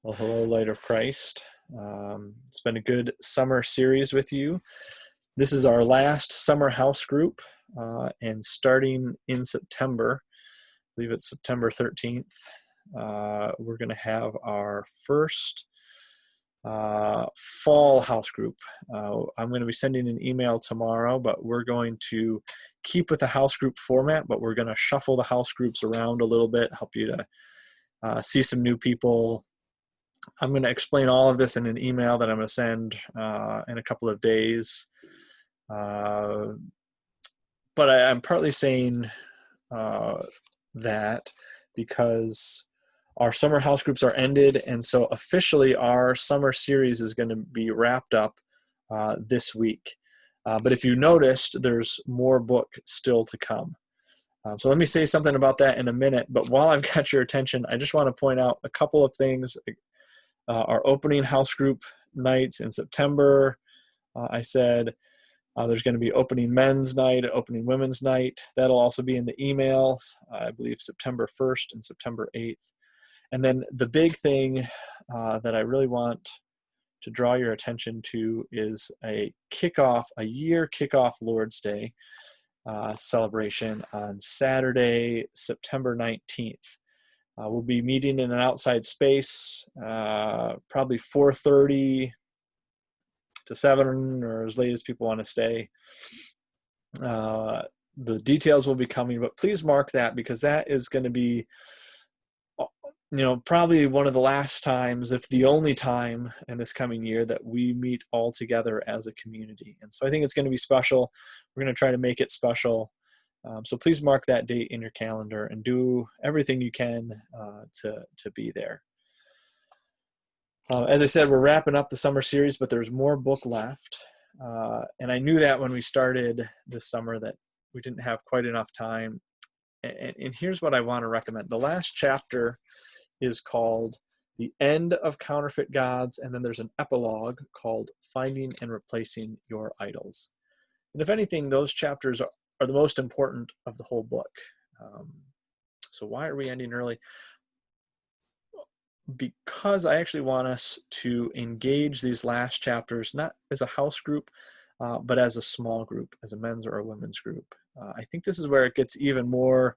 Well, hello, Light of Christ. It's been a good summer series with you. This is our last summer house group, and starting in September, I believe it's September 13th, we're going to have our first fall house group. I'm going to be sending an email tomorrow, but we're going to keep with the house group format, but we're going to shuffle the house groups around a little bit, help you to see some new people. I'm going to explain all of this in an email that I'm going to send in a couple of days. But I'm partly saying that because our summer house groups are ended, and so officially our summer series is going to be wrapped up this week. But if you noticed, there's more book still to come. So let me say something about that in a minute. But while I've got your attention, I just want to point out a couple of things. Our opening house group nights in September, I said there's going to be opening men's night, opening women's night. That'll also be in the emails, I believe September 1st and September 8th. And then the big thing that I really want to draw your attention to is a year kickoff Lord's Day celebration on Saturday, September 19th. We'll be meeting in an outside space, probably 4:30 to 7 or as late as people want to stay. The details will be coming, but please mark that because that is going to be, probably one of the last times, if the only time in this coming year that we meet all together as a community. And so I think it's going to be special. We're going to try to make it special. So please mark that date in your calendar and do everything you can to be there. As I said, we're wrapping up the summer series, but there's more book left. And I knew that when we started this summer that we didn't have quite enough time. And here's what I want to recommend. The last chapter is called The End of Counterfeit Gods, and then there's an epilogue called Finding and Replacing Your Idols. And if anything, those chapters are the most important of the whole book. So why are we ending early? Because I actually want us to engage these last chapters, not as a house group, but as a small group, as a men's or a women's group. I think this is where it gets even more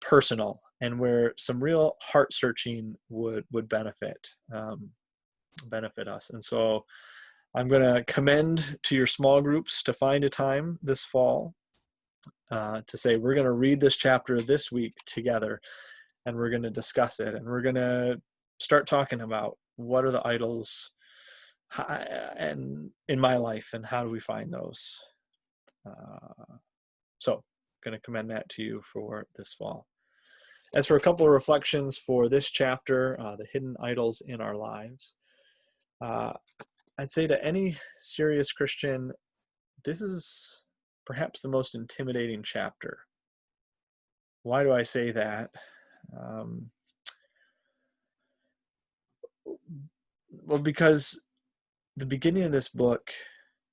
personal and where some real heart searching would benefit us. And so I'm going to commend to your small groups to find a time this fall to say, we're going to read this chapter this week together, and we're going to discuss it, and we're going to start talking about what are the idols and in my life, and how do we find those. So I'm going to commend that to you for this fall. As for a couple of reflections for this chapter, the hidden idols in our lives, I'd say to any serious Christian, this is perhaps the most intimidating chapter. Why do I say that? Well, because the beginning of this book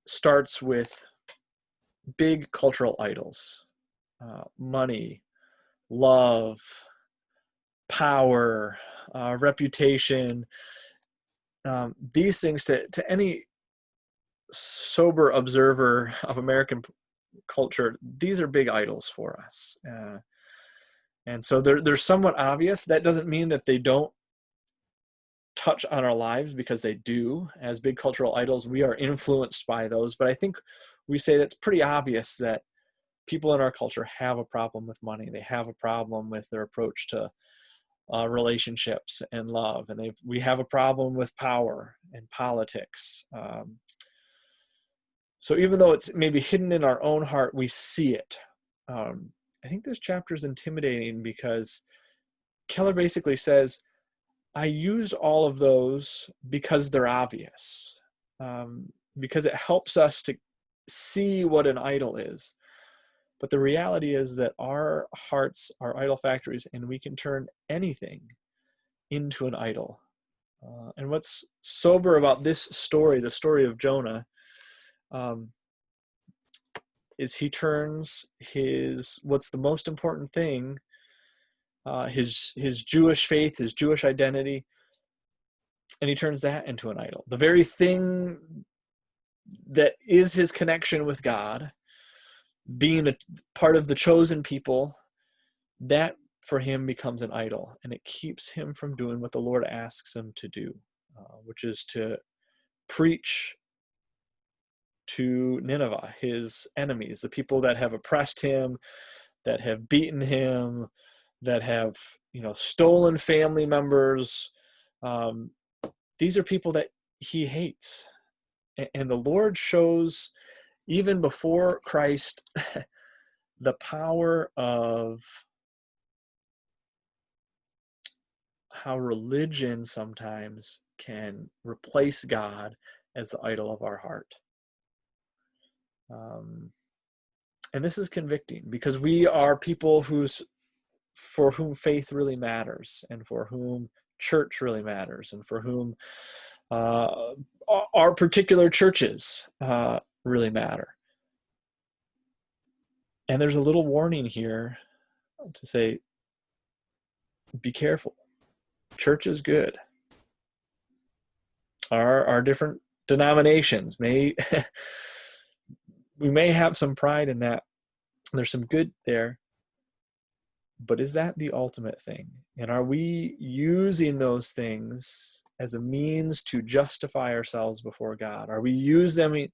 starts with big cultural idols, money, love, power, reputation. These things to any sober observer of American culture, these are big idols for us. And so they're somewhat obvious. That doesn't mean that they don't touch on our lives, because they do. As big cultural idols, we are influenced by those. But I think we say that's pretty obvious that people in our culture have a problem with money. They have a problem with their approach to relationships and love. And we have a problem with power and politics. So even though it's maybe hidden in our own heart, we see it. I think this chapter is intimidating because Keller basically says, I used all of those because they're obvious, because it helps us to see what an idol is. But the reality is that our hearts are idol factories, and we can turn anything into an idol. And what's sober about this story, the story of Jonah, is he turns what's the most important thing, his Jewish faith, his Jewish identity, and he turns that into an idol. The very thing that is his connection with God, being a part of the chosen people, that for him becomes an idol, and it keeps him from doing what the Lord asks him to do, which is to preach to Nineveh, his enemies, the people that have oppressed him, that have beaten him, that have, stolen family members. These are people that he hates. And the Lord shows, even before Christ, the power of how religion sometimes can replace God as the idol of our heart. And this is convicting, because we are people for whom faith really matters, and for whom church really matters, and for whom our particular churches really matter. And there's a little warning here to say, be careful. Church is good. Our different denominations we may have some pride in that. There's some good there. But is that the ultimate thing? And are we using those things as a means to justify ourselves before God? Are we using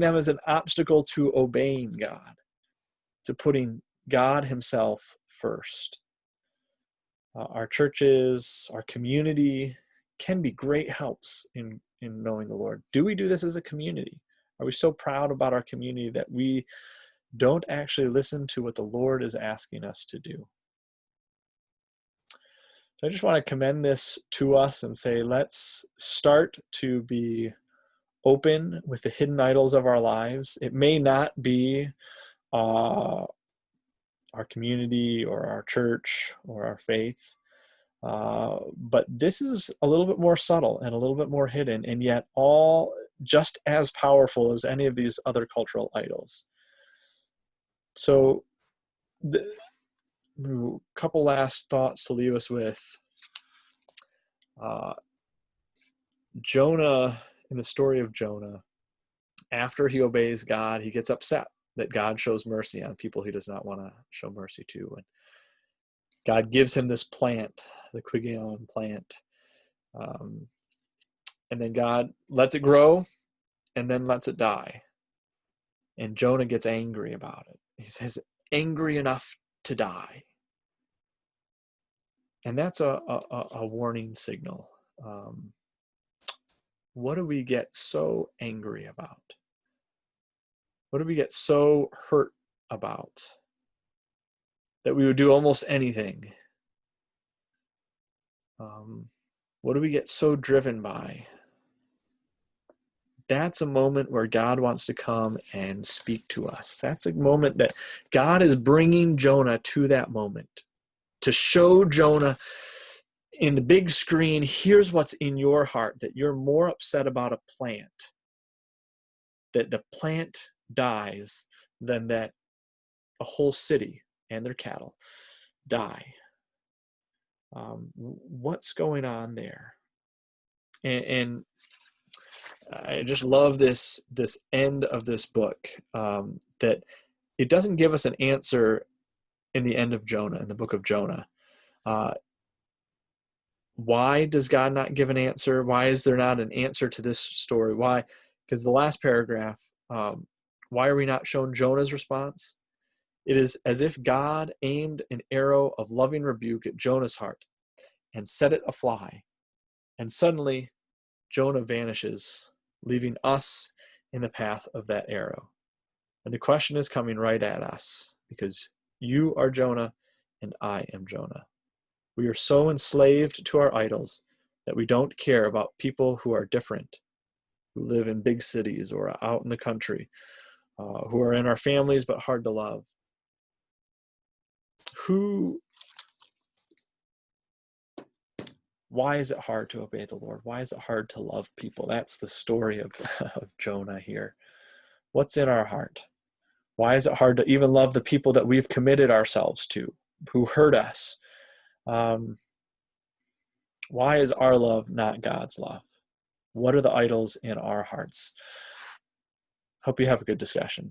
them as an obstacle to obeying God, to putting God himself first? Our churches, our community can be great helps in knowing the Lord. Do we do this as a community? Are we so proud about our community that we don't actually listen to what the Lord is asking us to do? So I just want to commend this to us and say, let's start to be open with the hidden idols of our lives. It may not be our community or our church or our faith, but this is a little bit more subtle and a little bit more hidden, and yet all just as powerful as any of these other cultural idols. So a couple last thoughts to leave us with. Jonah, in the story of Jonah, after he obeys God, he gets upset that God shows mercy on people he does not want to show mercy to. And God gives him this plant, the Quigion plant. And then God lets it grow and then lets it die. And Jonah gets angry about it. He says, angry enough to die. And that's a warning signal. What do we get so angry about? What do we get so hurt about that we would do almost anything? What do we get so driven by? That's a moment where God wants to come and speak to us. That's a moment that God is bringing Jonah to, that moment to show Jonah in the big screen, here's what's in your heart, that you're more upset about a plant, that the plant dies, than that a whole city and their cattle die. What's going on there? And I just love this end of this book, that it doesn't give us an answer in the end of Jonah, in the book of Jonah. Why does God not give an answer? Why is there not an answer to this story? Why? Because the last paragraph, why are we not shown Jonah's response? It is as if God aimed an arrow of loving rebuke at Jonah's heart and set it afly. And suddenly, Jonah vanishes, leaving us in the path of that arrow. And the question is coming right at us, because you are Jonah and I am Jonah. We are so enslaved to our idols that we don't care about people who are different, who live in big cities or out in the country, who are in our families but hard to love. Why is it hard to obey the Lord? Why is it hard to love people? That's the story of Jonah here. What's in our heart? Why is it hard to even love the people that we've committed ourselves to, who hurt us? Why is our love not God's love? What are the idols in our hearts? Hope you have a good discussion.